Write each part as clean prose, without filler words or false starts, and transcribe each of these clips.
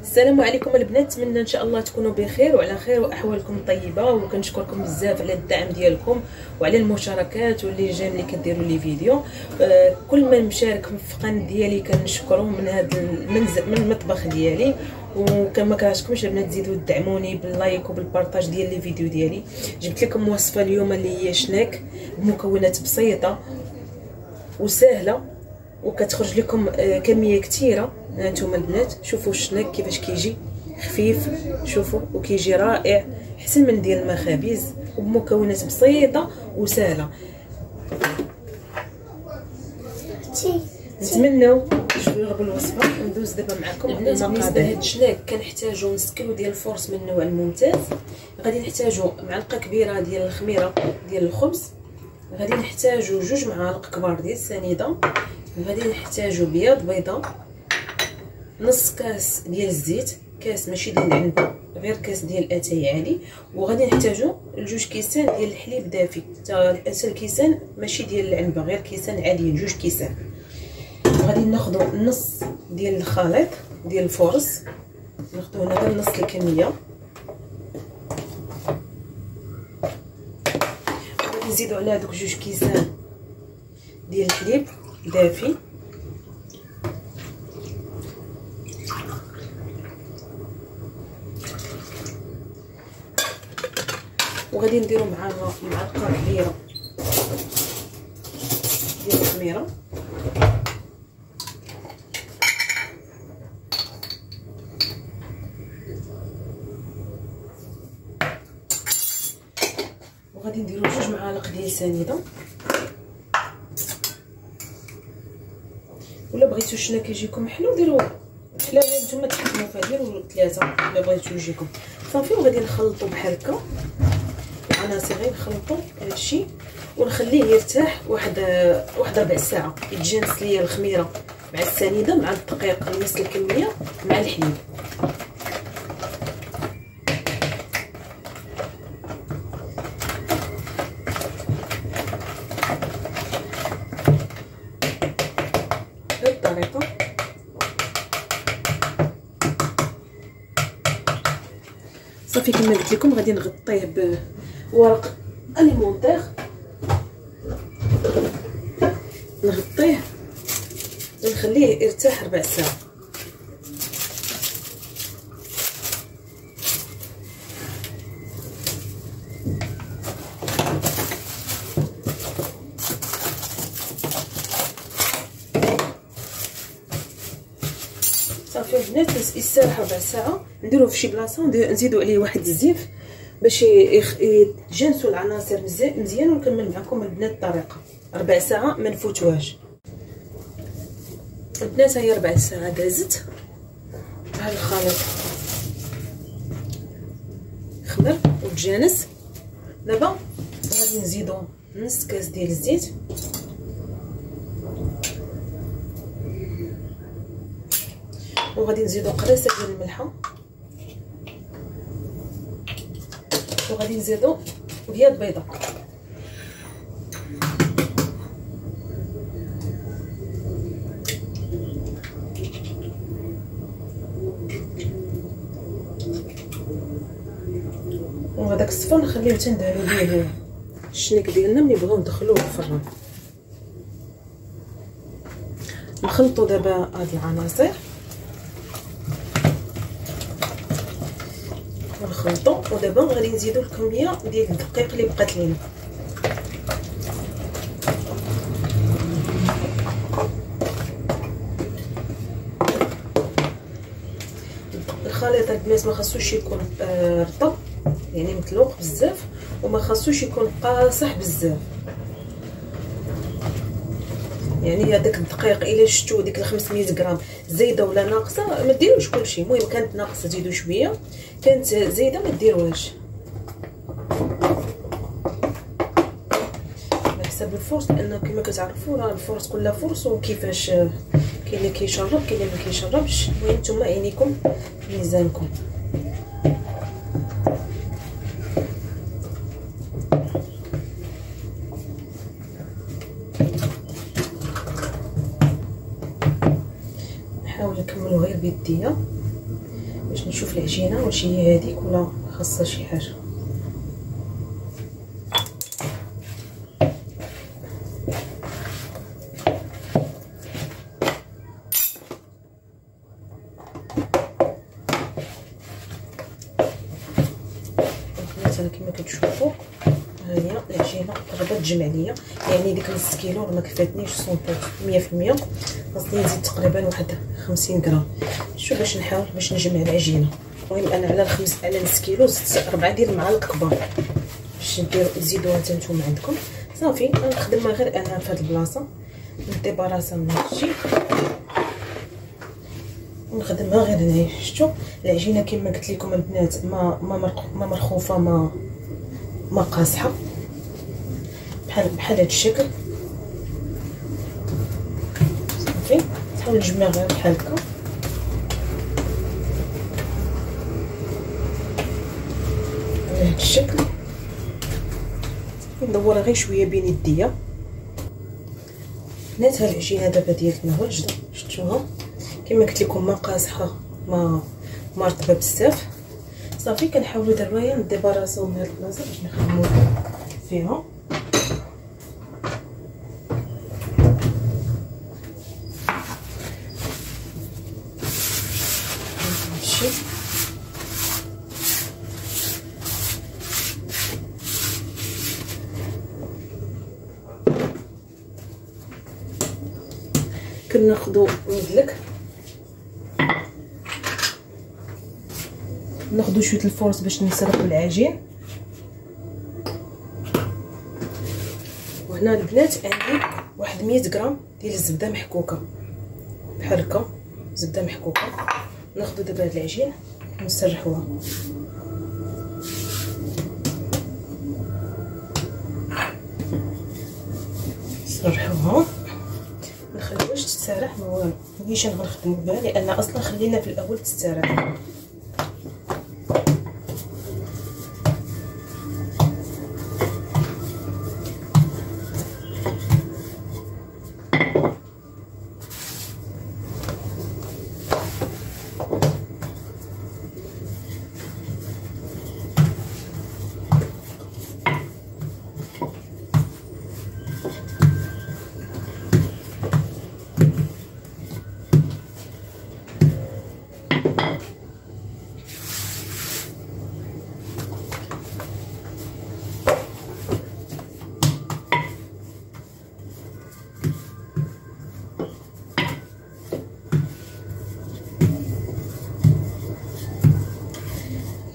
السلام عليكم البنات، نتمنى ان شاء الله تكونوا بخير وعلى خير واحوالكم طيبه، وكنشكركم بزاف على الدعم ديالكم وعلى المشاركات واللي جا ملي كديروا لي فيديو. كل من مشارك في القناه ديالي كنشكروه من هذا المنزل من المطبخ ديالي، وكما كرهتكمش البنات تزيدوا تدعموني باللايك وبالبارطاج ديال لي فيديو ديالي. جبت لكم وصفه اليوم اللي هي شناك بمكونات بسيطه وسهله وكتخرج لكم كميه كثيره. هانتوما البنات شوفوا الشناك كيفاش كيجي خفيف، شوفوا وكيجي رائع احسن من ديال المخابز وبمكونات بسيطه وسهله. نتمنوا تجربوا الوصفه. ندوز دابا معكم المقادير. بالنسبه لهاد الشناك كنحتاجوا نص كيلو ديال الفورس من النوع الممتاز، غادي نحتاجوا معلقه كبيره ديال الخميره ديال الخبز، غادي نحتاجوا 2 معالق كبار ديال السنيده، غادي نحتاجوا بيضه، نص كاس ديال الزيت، كاس ماشي ديال العنبه غير كاس ديال اتاي عادي، وغادي نحتاجوا 2 كيسان ديال الحليب دافي، حتى الكيسان ماشي ديال العنبه غير كيسان عاديين 2 كيسان. وغادي ناخذوا نص ديال الخليط ديال الفرص، ناخذوا هنا غير نص الكميه، وغادي نزيدوا على هذوك 2 كيسان ديال الحليب دافي، وغادي نديروا معاها معلقه كبيره ديال الخميره، وغادي نديروا 2 معالق ديال السنيده. ولا بغيتو الشناك يجيكم حلو ديروا حلاوه نتوما تحكموا فيها، ديروا 3 الا بغيتو يجيكم صافي. وغادي نخلطوا بحال هكا العناصر، غير نخلطوا هادشي ونخليه يرتاح واحد 4 ساعات، يتجانس ليا الخميره مع السنيده مع الدقيق نفس الكميه مع الحليب. بهذه الطريقه صافي. كما قلت لكم غادي نغطيه بورق اليمونتيغ، نغطيه ونخليه يرتاح 4 ساعات. صافي البنات يستراح 4 ساعات، نديروه في شي بلاصه نزيدوا عليه واحد الزيف باش يتجانسوا العناصر مزيان. ونكمل معكم البنات الطريقه. 4 ساعات ما نفوتوهاش البنات. هي 4 ساعات دازت، هذا الخليط خمر وتجانس. دابا غادي نزيدو نص كاس ديال الزيت، وغادي نزيدو قريصه ديال الملحه، وغادي نزيدو بيض بيضه، وهذاك الصفر نخليه تندهنوا به الشنيك ديالنا ملي بغاو ندخلوه للفران. نخلطوا دابا هاد العناصر ونخلطوا، ودابا غادي نزيدوا الكميه ديال الدقيق اللي بقات لينا. الخليط البنات ما خاصوش يكون رطب يعني مطلوق بزاف، وما خاصوش يكون قاصح بزاف. يعني هذاك الدقيق الا شفتوا ديك 500 غرام زايده ولا ناقصه ما ديروش كلشي. المهم كانت ناقصه زيدوا شويه، كانت زايده ما ديروهاش على حسب الفرص، لان كما كتعرفوا راه الفرص كلها فرص وكيفاش كاين اللي كيشرب كاين اللي ما كيشربش. المهم نتوما عينيكم ميزانكم. نحاول نكملو غير بيديا باش نشوف العجينه واش هي هذيك ولا خاصها شي حاجه. البنات كما كتشوفوا ها هي العجينه قربت تجمع ليا، يعني ديك نص كيلو ما كفاتنيش 100%، خاصني نزيد تقريبا واحد 50 غرام. شوف باش نحاول باش نجمع العجينه. المهم انا على نص كيلو زدت 4 ديال المعالق كبار باش تزيدوها حتى نتوما عندكم. صافي غنخدمها غير انا في هاد البلاصه، نديباراسا من هادشي ونخدمها غير هنايا. شفتوا العجينه كما قلت لكم البنات ما مرخوفه ما قاصحه، بحال هاد الشكل. صافي نحاول نجمع غير بحال هكا على هاد الشكل. ندورها غير شويه بين يديا. بنات ها العجينه دابا ديالنا واجده، شفتوها كما قلت لكم ما قاصحه ما رطبه بزاف. صافي كنحاولوا دابا نديباراسيو من هاد البلاصه باش نخدموا فيها. هادشي كناخذوا مدلك، ناخذوا شويه الفرص باش نسرقوا العجين. وهنا البنات عندي واحد 100 غرام ديال الزبده محكوكه بحال هكا، زبده محكوكه. ناخذوا دابا هاد العجين ونسرحوها. نسرحوها نخليوهاش تستراح، ما والو مانيش غنخدموا بها لان اصلا خلينا في الاول تستراح.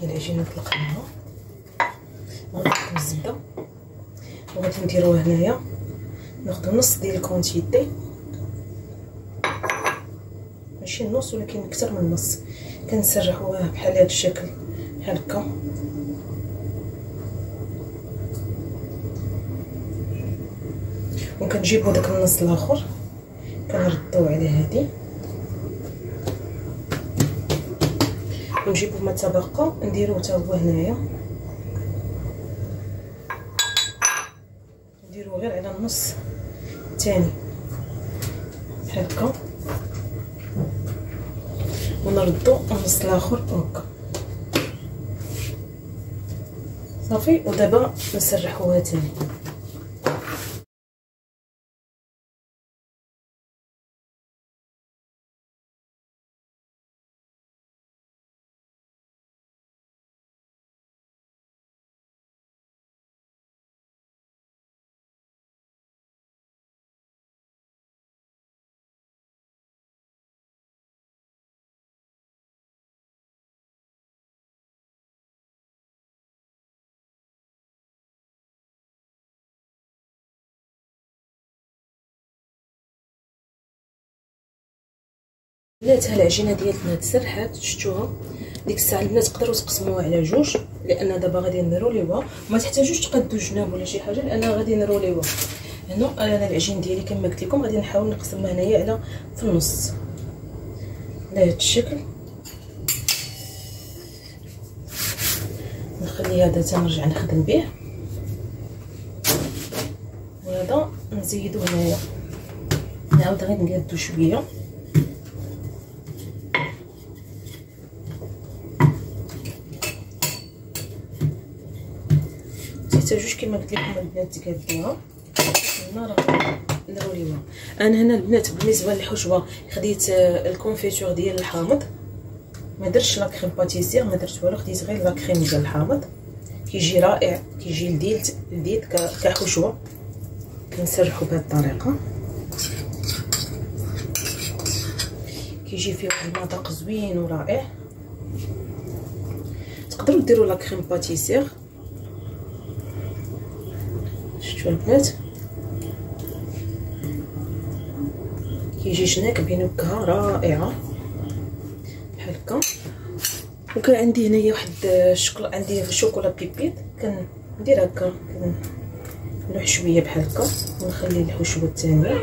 العجينه طلقناها، غنحطو الزبده وغادي نديروها هنايا. ناخدو نص ديال الكونتيتي، ماشي النص ولكن اكثر من نص. كنسرحوها بحال هذا الشكل بحال هكا. وكنجيبو داك النص الاخر كنردوه على هذه، ونجيبو ما تبقى نديروه حتى هو هنايا، نديروه غير على النص الثاني بحال هكا، ونردو النص الاخر هكا. صافي ودابا نسرحوها ثاني. بنات ها العجينه ديالنا تسرحات، شفتوها ديك الساعه البنات تقدروا تقسموها على جوج، لان دابا غادي نروليوها. ما تحتاجوش تقادوا جناب ولا شي حاجه لان غادي نروليوها. هنا انا العجين ديالي كما قلت لكم غادي نحاول نقسمها هنايا على في النص على هذا الشكل. نخلي هذا حتى نرجع نخدم به، وهذا نزيدو هنايا. نعاود غير نقادو شويه حتى جوج كما قلت لكم البنات تقادوها. راه ضروري. انا هنا البنات بالنسبه للحشوه خديت الكونفيتور ديال الحامض، ما درتش لا كريم باتيسير، ما درت والو، خديت غير لا كريم ديال الحامض. كيجي رائع، كيجي لذيذ كحشوه. كنسرحو بهذه الطريقه، كيجي فيه واحد المذاق زوين ورائع. تقدروا ديروا لا كريم باتيسير. شفتوا البنات كيجي شناك بنكهه رائعه بحال هكا. وكان عندي هنايا واحد الشوكولا، عندي شوكولا بيبيت، كندير هكا نلوح شويه بحال هكا ونخلي الحشوه الثانيه.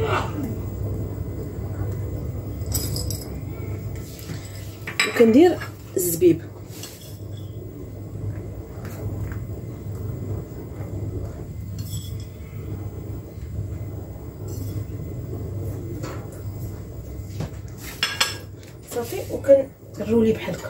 وكندير الزبيب. صافي وكنرولي بحال هكا.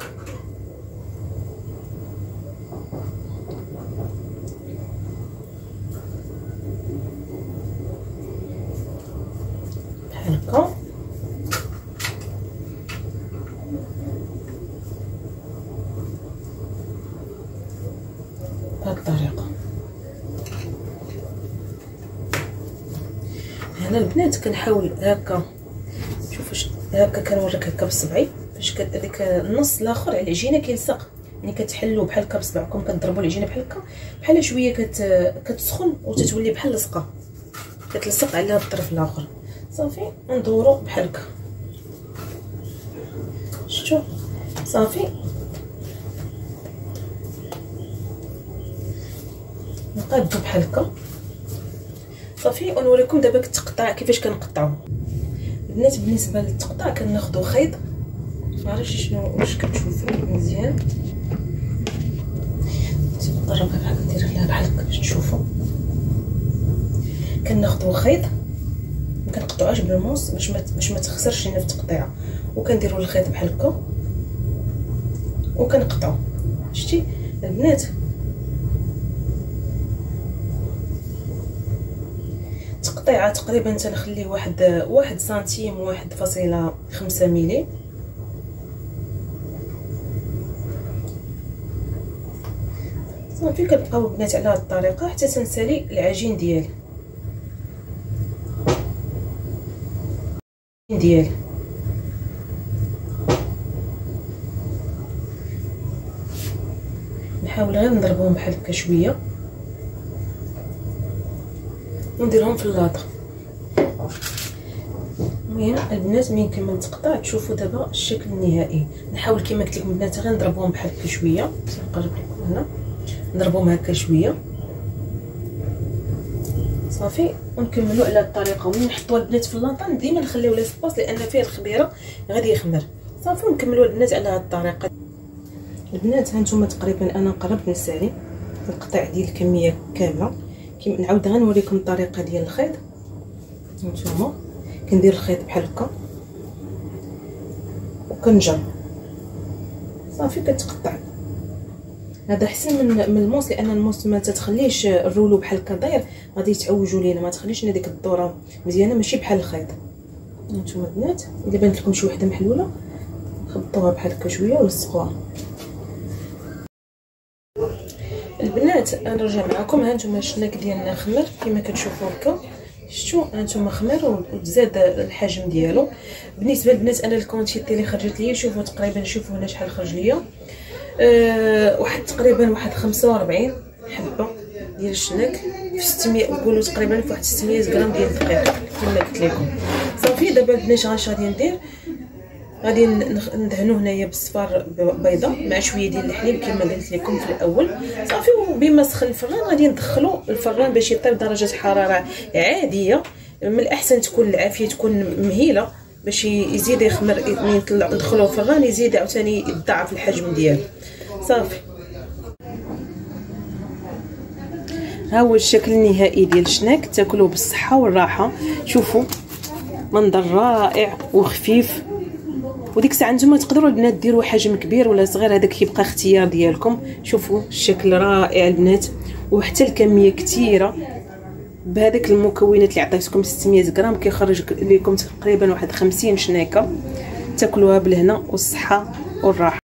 بحال هكا. بهاد الطريقه. هنا البنات كنحاول هكا، شوفوا هكا كنوريك هكا بصبعي فاش هذيك النص الاخر على العجينه كيلصق. ملي كتحلوا بحال هكا بصبعكم كتضربوا العجينه بحال هكا، بحال شويه كتسخن وتتولي بحال لصقه، كتلصق على الطرف الاخر. صافي ندورو بحال هكا. شفتوا صافي نقادو بحال هكا. صافي ونوريكم دابا التقطاع كيفاش كنقطعو. البنات بالنسبه للتقطاع كناخذوا خيط، ما عرفتش شنو واش كتشوفوا مزيان. نجربها بحال ندير لها بحال هكا باش تشوفوا. كناخذوا خيط ما كنقطعوهاش بالموس باش ما تخسرش لينا في التقطيعه، وكنديروا الخيط بحال هكا وكنقطعوا. شتي البنات تقطيعه تقريبا تنخليه واحد سنتيم 1.5 ملي. صافي كنبقاو البنات على هذه الطريقه حتى تنسالي العجين ديالي. نحاول غير نضربهم بحال هكا شويه ونديرهم في اللاطه. المهم البنات ملي نكمل التقطاع تشوفوا دابا الشكل النهائي. نحاول كما قلت لكم البنات غير نضربهم بحال هكا شويه. نقرب لكم هنا نضربهم هكا شويه صافي ونكملوا على الطريقه. وملي نحطوها البنات في اللاطه ديما نخليو لها سباس لان فيه الخميره غادي يخمر. صافي ونكملوا البنات على هذه الطريقه. البنات هانتوما تقريبا انا قربت نسالي القطع ديال الكميه كامله. كيما نعاود غنوريكم الطريقه ديال الخيط. هانتوما كندير الخيط بحال هكا وكنجر صافي كتقطع. هذا احسن من الموس لان الموس ما تتخليش الرولو بحال هكا داير غادي يتعوجوا لينا، ما تخليش لنا ديك الدوره مزيانه ماشي بحال الخيط. هانتوما البنات الا بانت لكم شي وحده محلوله خبطوها بحال هكا شويه ولصقوها. البنات نرجع معكم. هانتوما الشناك ديالنا خمر كما كتشوفوا هكا. شفتوا هانتوما خمر وزاد الحجم ديالو. بالنسبه للبنات انا الكونتيتي اللي خرجت ليا شوفوا تقريبا، شوفوا هنا شحال خرج ليا. واحد تقريبا 45 حبه ديال الشناك في 600، نقولوا تقريبا في واحد 600 غرام ديال الدقيق كما قلت لكم. صافي دابا البنات اش غادي ندير، غادي ندهنو هنايا بالصفار بيضاء مع شويه ديال الحليب كما قلت لكم في الاول. صافي وبما سخن الفران غادي ندخلو الفران باش يطيب درجه حراره عاديه. من الاحسن تكون العافيه تكون مهيله باش يزيد يخمر. ملي ندخلو الفران يزيد عاوتاني يضاعف الحجم ديالو. صافي ها هو الشكل النهائي ديال الشناك. تاكلوه بالصحه والراحه. شوفوا منظر رائع وخفيف وديك الساعه نتوما تقدروا البنات ديروا حجم كبير ولا صغير، هذاك كيبقى اختيار ديالكم. شوفوا الشكل رائع البنات، وحتى الكميه كثيره. بهذاك المكونات اللي عطيتكم 600 غرام كيخرج لكم تقريبا واحد 50 شنيكه، تاكلوها بالهنا والصحه والراحه.